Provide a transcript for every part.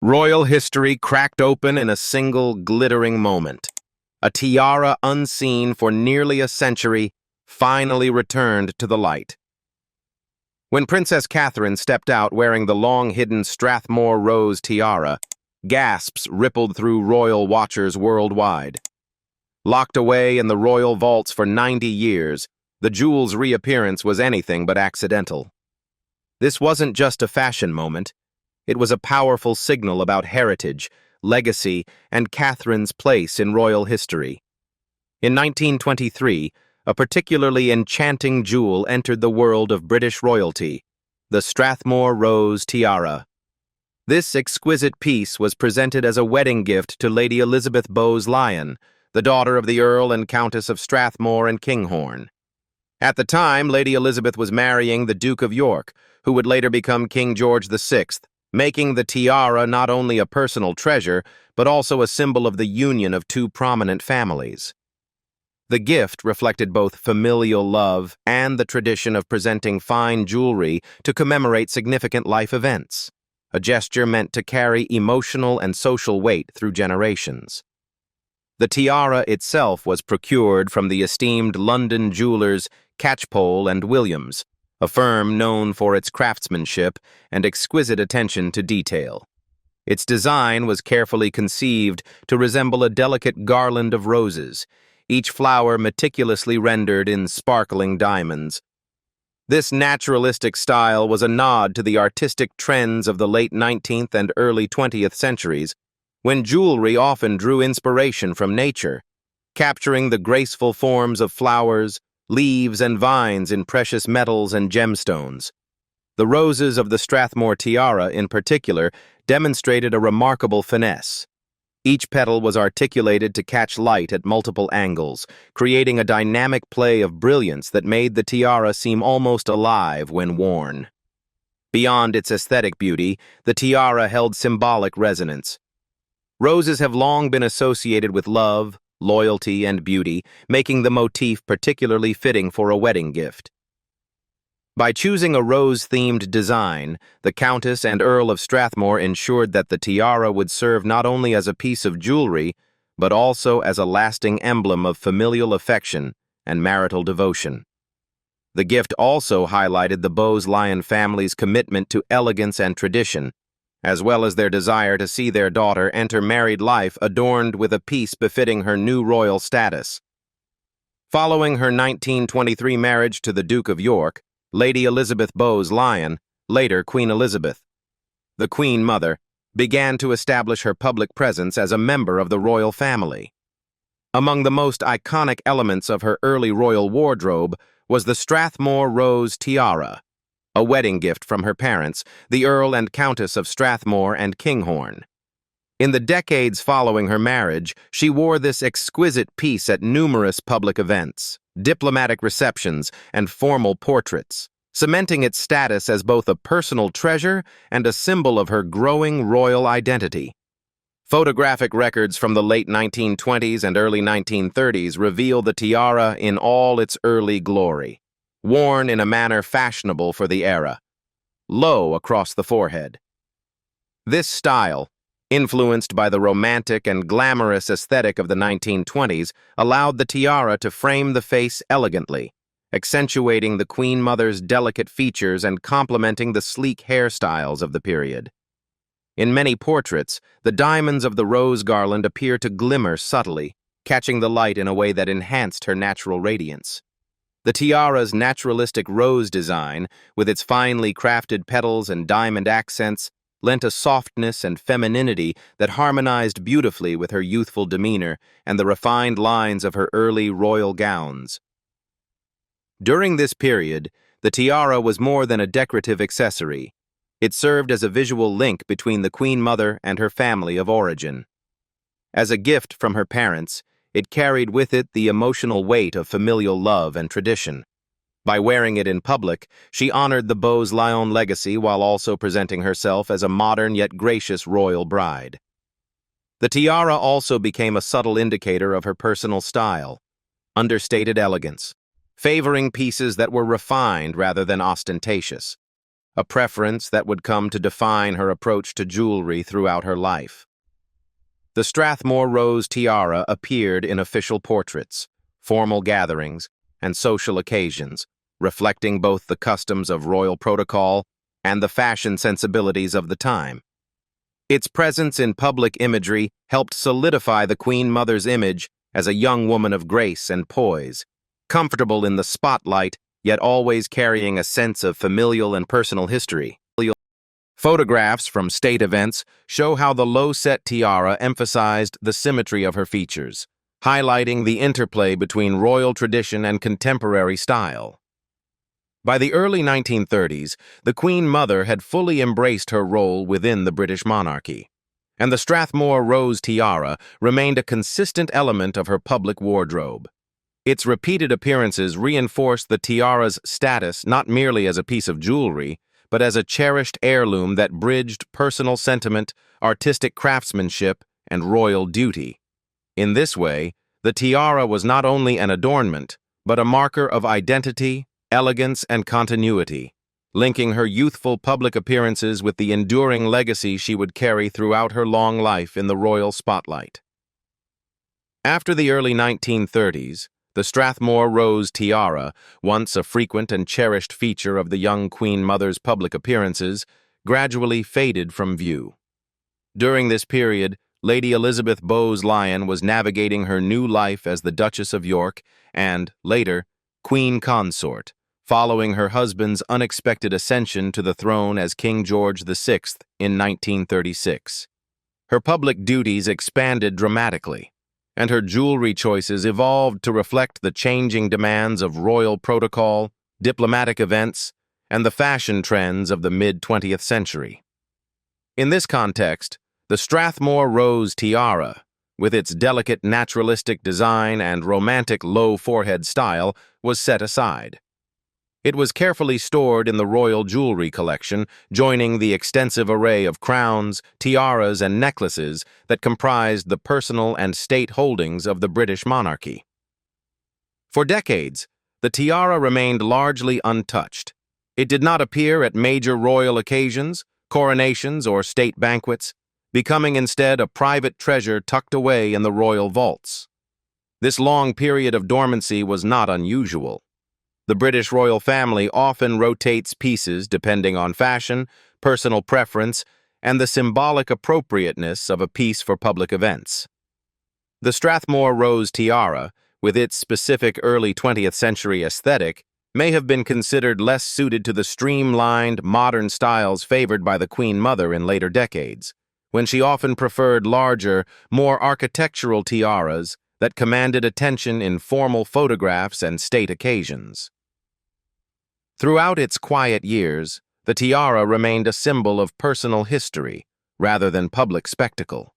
Royal history cracked open in a single glittering moment. A tiara unseen for nearly a century finally returned to the light. When Princess Catherine stepped out wearing the long-hidden Strathmore rose tiara, gasps rippled through royal watchers worldwide. Locked away in the royal vaults for 90 years, the jewel's reappearance was anything but accidental. This wasn't just a fashion moment. It was a powerful signal about heritage, legacy, and Catherine's place in royal history. In 1923, a particularly enchanting jewel entered the world of British royalty, the Strathmore Rose Tiara. This exquisite piece was presented as a wedding gift to Lady Elizabeth Bowes-Lyon, the daughter of the Earl and Countess of Strathmore and Kinghorn. At the time, Lady Elizabeth was marrying the Duke of York, who would later become King George VI, making the tiara not only a personal treasure, but also a symbol of the union of two prominent families. The gift reflected both familial love and the tradition of presenting fine jewelry to commemorate significant life events, a gesture meant to carry emotional and social weight through generations. The tiara itself was procured from the esteemed London jewelers Catchpole and Williams, a firm known for its craftsmanship and exquisite attention to detail. Its design was carefully conceived to resemble a delicate garland of roses, each flower meticulously rendered in sparkling diamonds. This naturalistic style was a nod to the artistic trends of the late 19th and early 20th centuries, when jewelry often drew inspiration from nature, capturing the graceful forms of flowers, leaves, and vines in precious metals and gemstones. The roses of the Strathmore tiara, in particular, demonstrated a remarkable finesse. Each petal was articulated to catch light at multiple angles, creating a dynamic play of brilliance that made the tiara seem almost alive when worn. Beyond its aesthetic beauty, the tiara held symbolic resonance. Roses have long been associated with love, loyalty, and beauty, making the motif particularly fitting for a wedding gift. By choosing a rose-themed design, the Countess and Earl of Strathmore ensured that the tiara would serve not only as a piece of jewelry, but also as a lasting emblem of familial affection and marital devotion. The gift also highlighted the Bowes-Lyon family's commitment to elegance and tradition, as well as their desire to see their daughter enter married life adorned with a piece befitting her new royal status. Following her 1923 marriage to the Duke of York, Lady Elizabeth Bowes-Lyon, later Queen Elizabeth, the Queen Mother, began to establish her public presence as a member of the royal family. Among the most iconic elements of her early royal wardrobe was the Strathmore Rose Tiara, a wedding gift from her parents, the Earl and Countess of Strathmore and Kinghorn. In the decades following her marriage, she wore this exquisite piece at numerous public events, diplomatic receptions, and formal portraits, cementing its status as both a personal treasure and a symbol of her growing royal identity. Photographic records from the late 1920s and early 1930s reveal the tiara in all its early glory, worn in a manner fashionable for the era, low across the forehead. This style, influenced by the romantic and glamorous aesthetic of the 1920s, allowed the tiara to frame the face elegantly, accentuating the Queen Mother's delicate features and complementing the sleek hairstyles of the period. In many portraits, the diamonds of the rose garland appear to glimmer subtly, catching the light in a way that enhanced her natural radiance. The tiara's naturalistic rose design, with its finely crafted petals and diamond accents, lent a softness and femininity that harmonized beautifully with her youthful demeanor and the refined lines of her early royal gowns. During this period, the tiara was more than a decorative accessory. It served as a visual link between the Queen Mother and her family of origin. As a gift from her parents, it carried with it the emotional weight of familial love and tradition. By wearing it in public, she honored the Bowes-Lyon legacy while also presenting herself as a modern yet gracious royal bride. The tiara also became a subtle indicator of her personal style, understated elegance, favoring pieces that were refined rather than ostentatious. a preference that would come to define her approach to jewelry throughout her life. The Strathmore rose tiara appeared in official portraits, formal gatherings, and social occasions, reflecting both the customs of royal protocol and the fashion sensibilities of the time. Its presence in public imagery helped solidify the Queen Mother's image as a young woman of grace and poise, comfortable in the spotlight, yet always carrying a sense of familial and personal history. Photographs from state events show how the low-set tiara emphasized the symmetry of her features, highlighting the interplay between royal tradition and contemporary style. By the early 1930s, the Queen Mother had fully embraced her role within the British monarchy, and the Strathmore rose tiara remained a consistent element of her public wardrobe. Its repeated appearances reinforced the tiara's status not merely as a piece of jewelry, but as a cherished heirloom that bridged personal sentiment, artistic craftsmanship, and royal duty. In this way, the tiara was not only an adornment, but a marker of identity, elegance, and continuity, linking her youthful public appearances with the enduring legacy she would carry throughout her long life in the royal spotlight. After the early 1930s, the Strathmore rose tiara, once a frequent and cherished feature of the young Queen Mother's public appearances, gradually faded from view. During this period, Lady Elizabeth Bowes-Lyon was navigating her new life as the Duchess of York and, later, Queen Consort, following her husband's unexpected ascension to the throne as King George VI in 1936. Her public duties expanded dramatically, and her jewelry choices evolved to reflect the changing demands of royal protocol, diplomatic events, and the fashion trends of the mid-20th century. In this context, the Strathmore rose tiara, with its delicate naturalistic design and romantic low-forehead style, was set aside. It was carefully stored in the royal jewelry collection, joining the extensive array of crowns, tiaras, and necklaces that comprised the personal and state holdings of the British monarchy. For decades, the tiara remained largely untouched. It did not appear at major royal occasions, coronations, or state banquets, becoming instead a private treasure tucked away in the royal vaults. This long period of dormancy was not unusual. The British royal family often rotates pieces depending on fashion, personal preference, and the symbolic appropriateness of a piece for public events. The Strathmore rose tiara, with its specific early 20th century aesthetic, may have been considered less suited to the streamlined, modern styles favored by the Queen Mother in later decades, when she often preferred larger, more architectural tiaras that commanded attention in formal photographs and state occasions. Throughout its quiet years, the tiara remained a symbol of personal history rather than public spectacle.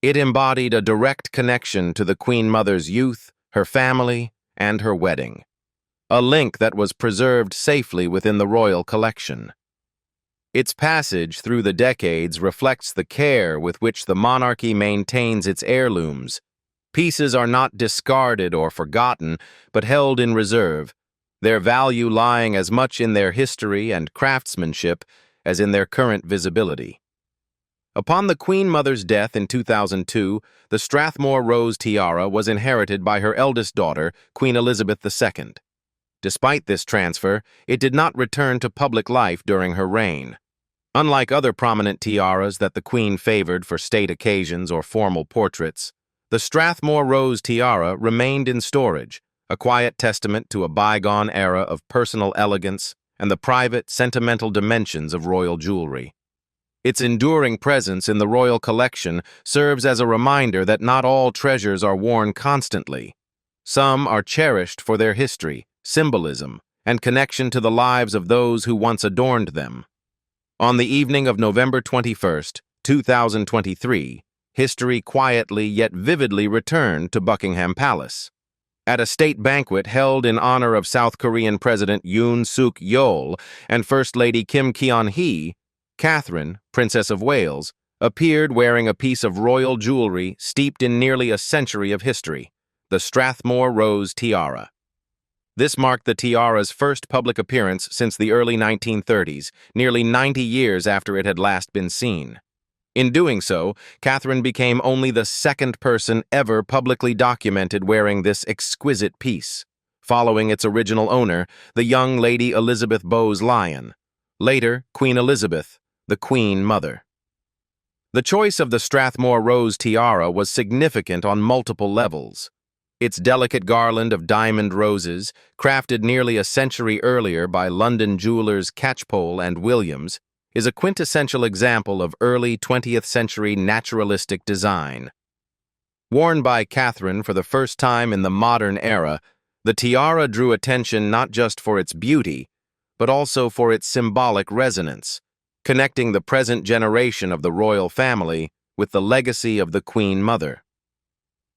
It embodied a direct connection to the Queen Mother's youth, her family, and her wedding, a link that was preserved safely within the royal collection. Its passage through the decades reflects the care with which the monarchy maintains its heirlooms. Pieces are not discarded or forgotten, but held in reserve, their value lying as much in their history and craftsmanship as in their current visibility. Upon the Queen Mother's death in 2002, the Strathmore rose tiara was inherited by her eldest daughter, Queen Elizabeth II. Despite this transfer, it did not return to public life during her reign. Unlike other prominent tiaras that the Queen favored for state occasions or formal portraits, the Strathmore rose tiara remained in storage, a quiet testament to a bygone era of personal elegance and the private, sentimental dimensions of royal jewelry. Its enduring presence in the royal collection serves as a reminder that not all treasures are worn constantly. Some are cherished for their history, symbolism, and connection to the lives of those who once adorned them. On the evening of November 21st, 2023, history quietly yet vividly returned to Buckingham Palace. At a state banquet held in honor of South Korean President Yoon Suk Yeol and First Lady Kim Keon-hee, Catherine, Princess of Wales, appeared wearing a piece of royal jewelry steeped in nearly a century of history, the Strathmore rose tiara. This marked the tiara's first public appearance since the early 1930s, nearly 90 years after it had last been seen. In doing so, Catherine became only the second person ever publicly documented wearing this exquisite piece, following its original owner, the young Lady Elizabeth Bowes-Lyon, later Queen Elizabeth, the Queen Mother. The choice of the Strathmore rose tiara was significant on multiple levels. Its delicate garland of diamond roses, crafted nearly a century earlier by London jewelers Catchpole and Williams, is a quintessential example of early 20th century naturalistic design. Worn by Catherine for the first time in the modern era, the tiara drew attention not just for its beauty, but also for its symbolic resonance, connecting the present generation of the royal family with the legacy of the Queen Mother.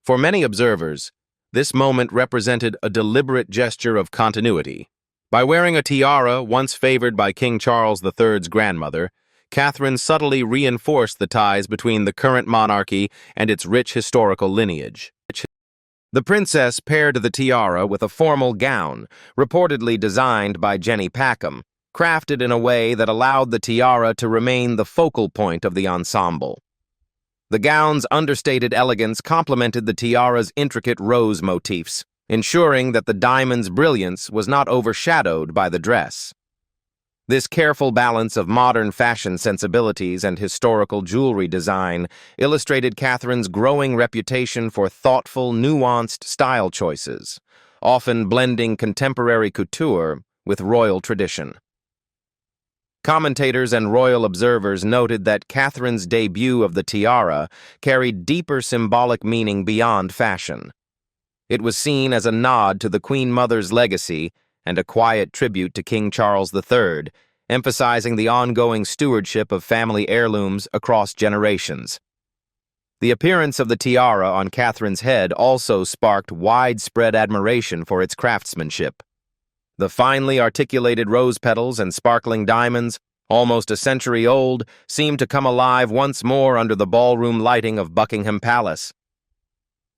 For many observers, this moment represented a deliberate gesture of continuity. By wearing a tiara once favored by King Charles III's grandmother, Catherine subtly reinforced the ties between the current monarchy and its rich historical lineage. The princess paired the tiara with a formal gown, reportedly designed by Jenny Packham, crafted in a way that allowed the tiara to remain the focal point of the ensemble. The gown's understated elegance complemented the tiara's intricate rose motifs, ensuring that the diamond's brilliance was not overshadowed by the dress. This careful balance of modern fashion sensibilities and historical jewelry design illustrated Catherine's growing reputation for thoughtful, nuanced style choices, often blending contemporary couture with royal tradition. Commentators and royal observers noted that Catherine's debut of the tiara carried deeper symbolic meaning beyond fashion. It was seen as a nod to the Queen Mother's legacy and a quiet tribute to King Charles III, emphasizing the ongoing stewardship of family heirlooms across generations. The appearance of the tiara on Catherine's head also sparked widespread admiration for its craftsmanship. The finely articulated rose petals and sparkling diamonds, almost a century old, seemed to come alive once more under the ballroom lighting of Buckingham Palace.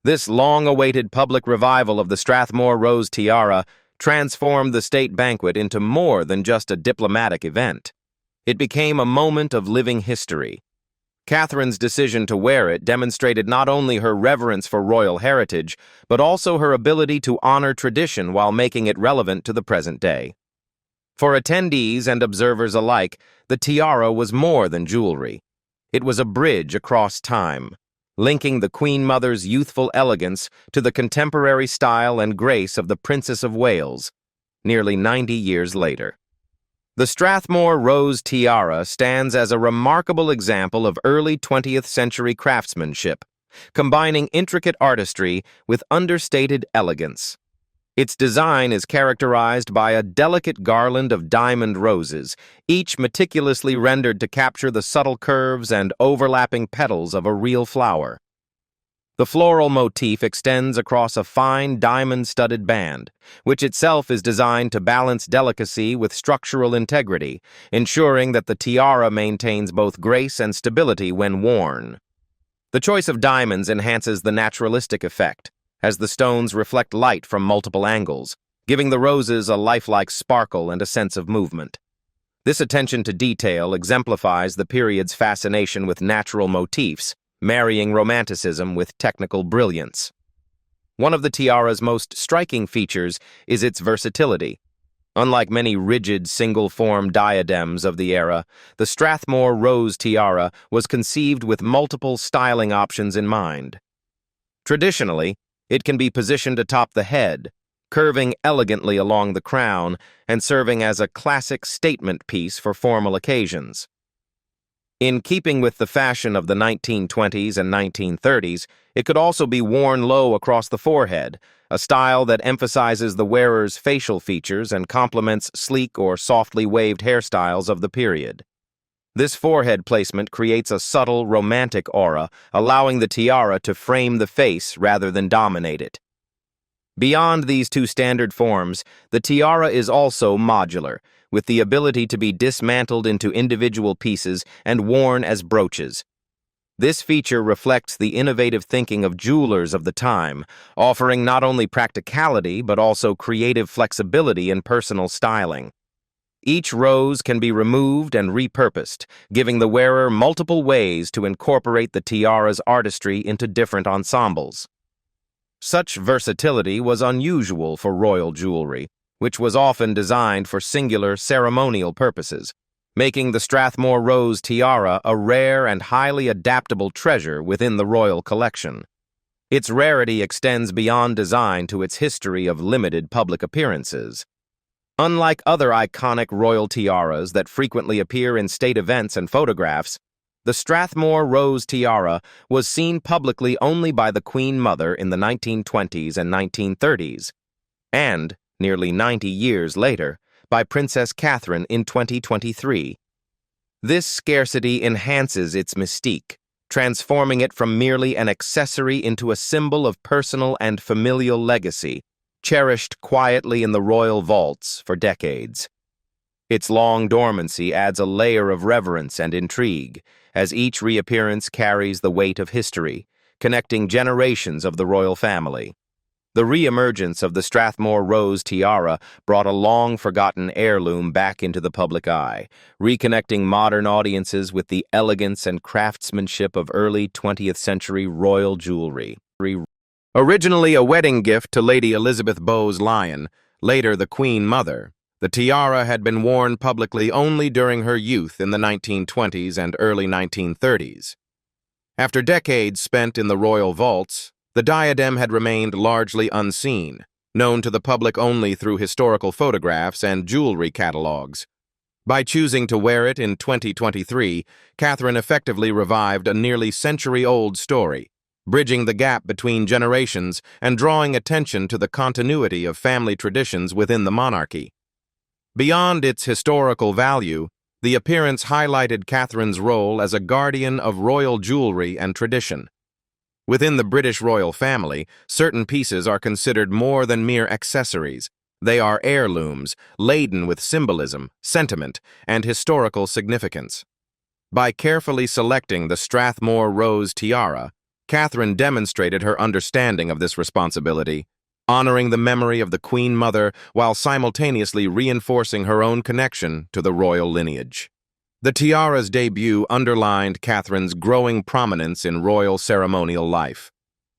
This long-awaited public revival of the Strathmore rose tiara transformed the state banquet into more than just a diplomatic event. It became a moment of living history. Catherine's decision to wear it demonstrated not only her reverence for royal heritage, but also her ability to honor tradition while making it relevant to the present day. For attendees and observers alike, the tiara was more than jewelry. It was a bridge across time, linking the Queen Mother's youthful elegance to the contemporary style and grace of the Princess of Wales, nearly 90 years later. The Strathmore rose tiara stands as a remarkable example of early 20th century craftsmanship, combining intricate artistry with understated elegance. Its design is characterized by a delicate garland of diamond roses, each meticulously rendered to capture the subtle curves and overlapping petals of a real flower. The floral motif extends across a fine diamond-studded band, which itself is designed to balance delicacy with structural integrity, ensuring that the tiara maintains both grace and stability when worn. The choice of diamonds enhances the naturalistic effect, as the stones reflect light from multiple angles, giving the roses a lifelike sparkle and a sense of movement. This attention to detail exemplifies the period's fascination with natural motifs, marrying romanticism with technical brilliance. One of the tiara's most striking features is its versatility. Unlike many rigid, single-form diadems of the era, the Strathmore rose tiara was conceived with multiple styling options in mind. Traditionally, it can be positioned atop the head, curving elegantly along the crown and serving as a classic statement piece for formal occasions. In keeping with the fashion of the 1920s and 1930s, it could also be worn low across the forehead, a style that emphasizes the wearer's facial features and complements sleek or softly waved hairstyles of the period. This forehead placement creates a subtle, romantic aura, allowing the tiara to frame the face rather than dominate it. Beyond these two standard forms, the tiara is also modular, with the ability to be dismantled into individual pieces and worn as brooches. This feature reflects the innovative thinking of jewelers of the time, offering not only practicality but also creative flexibility in personal styling. Each rose can be removed and repurposed, giving the wearer multiple ways to incorporate the tiara's artistry into different ensembles. Such versatility was unusual for royal jewelry, which was often designed for singular ceremonial purposes, making the Strathmore rose tiara a rare and highly adaptable treasure within the royal collection. Its rarity extends beyond design to its history of limited public appearances. Unlike other iconic royal tiaras that frequently appear in state events and photographs, the Strathmore rose tiara was seen publicly only by the Queen Mother in the 1920s and 1930s, and, nearly 90 years later, by Princess Catherine in 2023. This scarcity enhances its mystique, transforming it from merely an accessory into a symbol of personal and familial legacy, cherished quietly in the royal vaults for decades. Its long dormancy adds a layer of reverence and intrigue, as each reappearance carries the weight of history, connecting generations of the royal family. The re-emergence of the Strathmore rose tiara brought a long-forgotten heirloom back into the public eye, reconnecting modern audiences with the elegance and craftsmanship of early 20th century royal jewelry. Originally a wedding gift to Lady Elizabeth Bowes-Lyon, later the Queen Mother, the tiara had been worn publicly only during her youth in the 1920s and early 1930s. After decades spent in the royal vaults, the diadem had remained largely unseen, known to the public only through historical photographs and jewelry catalogs. By choosing to wear it in 2023, Catherine effectively revived a nearly century-old story, bridging the gap between generations and drawing attention to the continuity of family traditions within the monarchy. Beyond its historical value, the appearance highlighted Catherine's role as a guardian of royal jewelry and tradition. Within the British royal family, certain pieces are considered more than mere accessories. They are heirlooms, laden with symbolism, sentiment, and historical significance. By carefully selecting the Strathmore rose tiara, Catherine demonstrated her understanding of this responsibility, honoring the memory of the Queen Mother while simultaneously reinforcing her own connection to the royal lineage. The tiara's debut underlined Catherine's growing prominence in royal ceremonial life,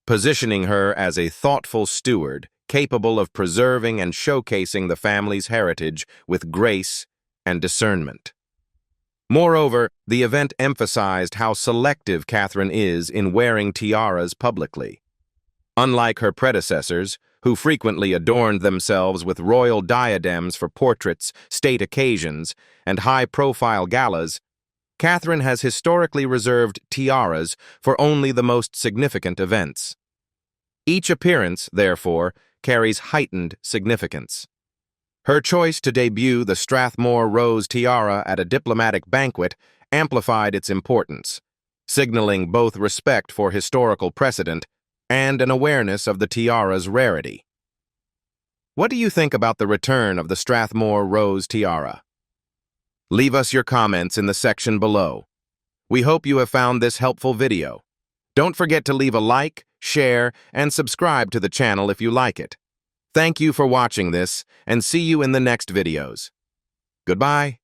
positioning her as a thoughtful steward capable of preserving and showcasing the family's heritage with grace and discernment. Moreover, the event emphasized how selective Catherine is in wearing tiaras publicly. Unlike her predecessors, who frequently adorned themselves with royal diadems for portraits, state occasions, and high-profile galas, Catherine has historically reserved tiaras for only the most significant events. Each appearance, therefore, carries heightened significance. Her choice to debut the Strathmore rose tiara at a diplomatic banquet amplified its importance, signaling both respect for historical precedent and an awareness of the tiara's rarity. What do you think about the return of the Strathmore rose tiara? Leave us your comments in the section below. We hope you have found this helpful video. Don't forget to leave a like, share, and subscribe to the channel if you like it. Thank you for watching this, and see you in the next videos. Goodbye.